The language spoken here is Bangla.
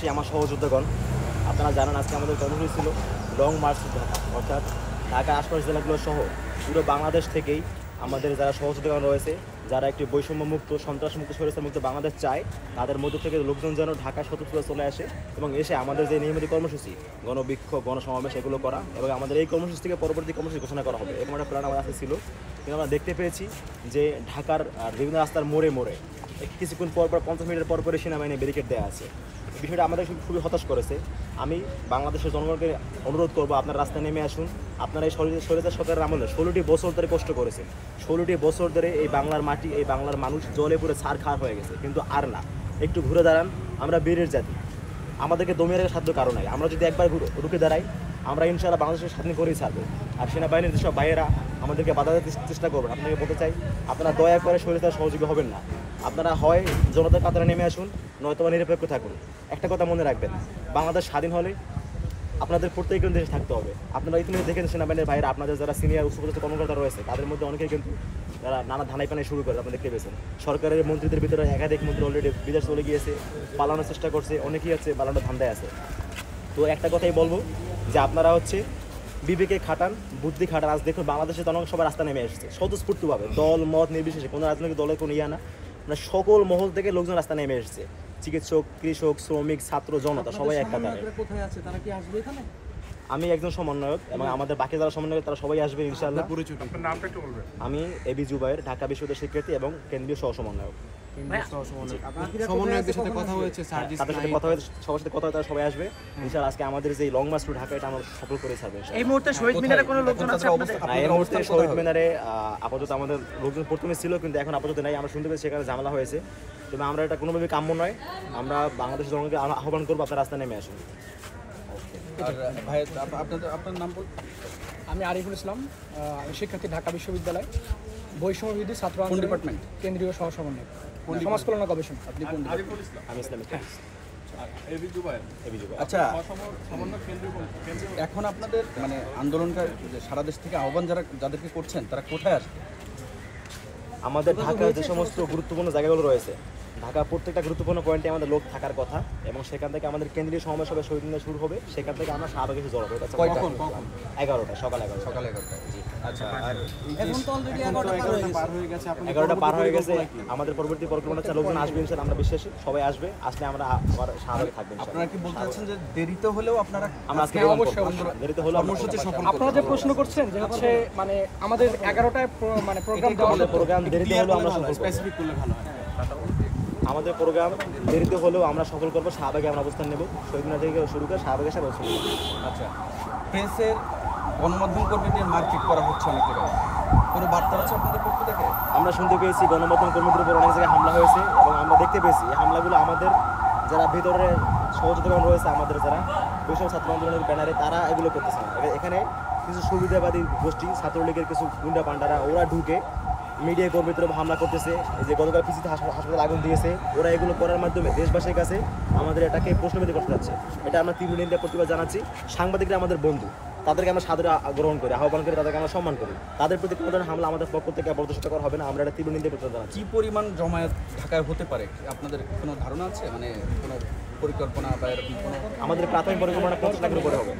কর্মসূচি আমার সহযোদ্ধাগণ, আপনারা জানেন আজকে আমাদের কর্মসূচি ছিল লং মার্চ টু ঢাকা, অর্থাৎ ঢাকা আশপাশ জেলাগুলো সহ পুরো বাংলাদেশ থেকেই আমাদের যারা সহযোদ্ধাগণ রয়েছে, যারা একটি বৈষম্যমুক্ত সন্ত্রাসমুক্ত স্বৈরাচারমুক্ত বাংলাদেশ চায়, তাদের মধ্য থেকে লোকজন যেন ঢাকা স্বতন্ত্র চলে আসে এবং এসে আমাদের যে নিয়মিত কর্মসূচি গণবিক্ষোভ গণসমাবেশ এগুলো করা এবং আমাদের এই কর্মসূচি থেকে পরবর্তী কর্মসূচি ঘোষণা করা হবে এরকম একটা প্ল্যান আমার কাছে ছিল। কিন্তু আমরা দেখতে পেয়েছি যে ঢাকার বিভিন্ন রাস্তার মোড়ে মোড়ে কিছুক্ষণ পর 50 মিনিটের পর পরে সেনাবাহিনী ব্যারিকেড দেওয়া আছে। বিষয়টা আমাদের খুবই হতাশ করেছে। আমি বাংলাদেশের জনগণকে অনুরোধ করবো, আপনার রাস্তায় নেমে আসুন। আপনারা এই স্বৈরাচার সরকারের আমলে 16টি বছর ধরে কষ্ট করেছেন, 16টি বছর ধরে এই বাংলার মাটি এই বাংলার মানুষ জলে পুরো ছাড়খাড় হয়ে গেছে, কিন্তু আর না, একটু ঘুরে দাঁড়ান। আমরা বীরের জাতি, আমাদেরকে দমিয়ে রাখার সাধ্য কারণ নাই। আমরা যদি একবার রুখে দাঁড়াই, আমরা ইনশাআল্লাহ বাংলাদেশের স্বাধীন করেই ছাড়বো। আর সেনাবাহিনীর যেসব ভাইয়েরা আমাদেরকে বাধা দিতে চেষ্টা করবেন, আপনাকে বলতে চাই, আপনারা দয়া করে স্বৈরাচার সহযোগী হবেন না। আপনারা হয় জনতার কাতারে নেমে আসুন, নয়তো নিরপেক্ষ থাকুন। একটা কথা মনে রাখবেন, বাংলাদেশ স্বাধীন হলে আপনাদের প্রত্যেকের দেশে থাকতে হবে। আপনারা ইতিমধ্যে দেখেন সেনাবাহিনীর ভাইয়েরা, আপনাদের যারা সিনিয়র উচ্চপদস্থ কর্মকর্তা রয়েছে, তাদের মধ্যে অনেকেই কিন্তু যারা নানা ধানাই পানাই শুরু করে, আপনারা দেখতে পেয়েছেন। সরকারের মন্ত্রীদের ভিতরে একাধিক মন্ত্রী অলরেডি বিদেশ চলে গিয়েছে, পালানোর চেষ্টা করছে, অনেকেই আছে পালানোর ধান্দায় আছে। তো একটা কথাই বলবো যে আপনারা বিবেকে খাটান, বুদ্ধি খাটান। আজ দেখুন বাংলাদেশের জনগণ সবাই রাস্তা নেমে এসেছে স্বতঃস্ফূর্তভাবে, দল মত নির্বিশেষে, কোনো রাজনৈতিক দলের কোনো না, মানে সকল মহল থেকে লোকজন রাস্তা নেমে এসেছে। চিকিৎসক, কৃষক, শ্রমিক, ছাত্র, জনতা সবাই এক কাতারে। আমি একজন সমন্বয়ক এবং আমাদের বাকি যারা সমন্বয়ক তারা সবাই আসবে ইনশাআল্লাহ। আমি এবি জুবায়ের, ঢাকা বিশ্ববিদ্যালয়ের শিক্ষার্থী এবং কেন্দ্রীয় সহ সমন্বয়ক। সমন্বয়কদের সাথে কথা হয়েছে, তাদের সাথে কথা হয়েছে, সবার সাথে কথা হয়ে তারা সবাই আসবে ইনশাআল্লাহ। আজকে আমাদের যে লং মার্চ টু ঢাকা, এটা আমরা সফল করে ছাড়বো। এই মুহূর্তে শহীদ মিনারে কোনো লোকজন আছে আপনাদের? এই মুহূর্তে শহীদ মিনারে আপাতত আমাদের লোকজন প্রথমে ছিল, কিন্তু এখন আপাতত নাই। আমরা শুনতে পেয়েছি সেখানে ঝামেলা হয়েছে, তবে আমরা এটা কোনোভাবে কাম্য নয়। আমরা বাংলাদেশের জনগণকে আহ্বান করবো, আপনার রাস্তায় নেমে আসুন। ভাই আপনার নাম বলুন। আমি আরিফুল ইসলাম, শিক্ষার্থী, ঢাকা বিশ্ববিদ্যালয়, বৈষম্য বিরোধী ছাত্র আন্দোলন ডিপার্টমেন্ট, কেন্দ্রীয় সহ সমন্বয়ক, সমাজ কল্যাণ গবেষণা। আপনি কোন? আমি ইসলামিক। আচ্ছা, এখন আপনাদের মানে আন্দোলনটা সারা দেশ থেকে আহ্বান যাদেরকে করছেন তারা কোথায় আসবে? আমাদের ঢাকার যে সমস্ত গুরুত্বপূর্ণ জায়গাগুলো রয়েছে, ঢাকা প্রত্যেকটা গুরুত্বপূর্ণ পয়েন্টে আমাদের লোক থাকার কথা, এবং সেখান থেকে আমাদের কেন্দ্রীয় সমাবেশ হবে, শহীদ মিনার শুরু হবে, সেখান থেকে আমরা শাহবাগে এসে জড়ো হবে। 11টা, সকাল 11টা। জি। আচ্ছা, আর এখন তো অলরেডি 11টা পার হয়ে গেছে। 11টা পার হয়ে গেছে। আমাদের পরবর্তী পরিকল্পনা হচ্ছে লোকজন আসবে ইনশাআল্লাহ, আমরা বিশ্বাসী সবাই আসবে। আসলে আমরা আবার শাহবাগে থাকবো। আপনারা কি বলতে চাচ্ছেন যে দেরিতে হলেও আপনারা? আমরা আজকে অবশ্যই দেরিতে হলেও কর্মসূচি সফল করব। আপনারা যে প্রশ্ন করছেন যে হচ্ছে মানে আমাদের 11টায় মানে প্রোগ্রাম দেরিতে হলেও আমরা সফল করব। স্পেসিফিক করলে ভালো হয়। আমাদের প্রোগ্রাম দেরিতে হলেও আমরা সফল করবো। শাহবাগে আমরা অবস্থান নেব, শহীদ মিনার থেকে শুরু করে শাহবাগে এসে অবস্থান নেব। আচ্ছা, প্রেসের গণমাধ্যম কর্মীদের মারপিট করা হচ্ছে অনেক জায়গায়, কোনো বার্তা আছে আপনাদের পক্ষ থেকে? আমরা শুনতে পেয়েছি গণমাধ্যম কর্মীদের উপর অনেক জায়গায় হামলা হয়েছে, এবং আমরা দেখতে পেয়েছি এই হামলাগুলো আমাদের যারা ভিতরে সহযোগিতা রয়েছে, আমাদের যারা বৈষম্য ছাত্র আন্দোলনের ব্যানারে, তারা এগুলো করতেছে না। এখানে কিছু সুবিধাবাদী গোষ্ঠী, ছাত্রলীগের কিছু গুন্ডা পান্ডারা, ওরা ঢুকে মিডিয়া কর্মীদের উপর হামলা করতেছে। এই যে গতকাল পিসিতে হাসপাতালে আগুন দিয়েছে, ওরা এগুলো করার মাধ্যমে দেশবাসীর কাছে আমাদের এটাকে প্রশ্নবিদ্ধ করতে যাচ্ছে। এটা আমরা তীব্র নিন্দা প্রতিবাদ জানাচ্ছি। সাংবাদিকরা আমাদের বন্ধু, তাদেরকে আমরা সাদরে গ্রহণ করি, আহ্বান করি, তাদেরকে আমরা সম্মান করি। তাদের প্রতি কোনো ধরনের হামলা আমাদের পক্ষ থেকে বরদাস্ত করা হবে না। আমরা এটা তীব্র নিন্দা প্রতিবাদ জানাচ্ছি। কী পরিমাণ জমায়েত ঢাকায় হতে পারে আপনাদের কোনো ধারণা আছে? মানে কোনো পরিকল্পনা বা এরকম কোনো? আমাদের প্রাথমিক পরিকল্পনা 50 লাখের উপরে হবে।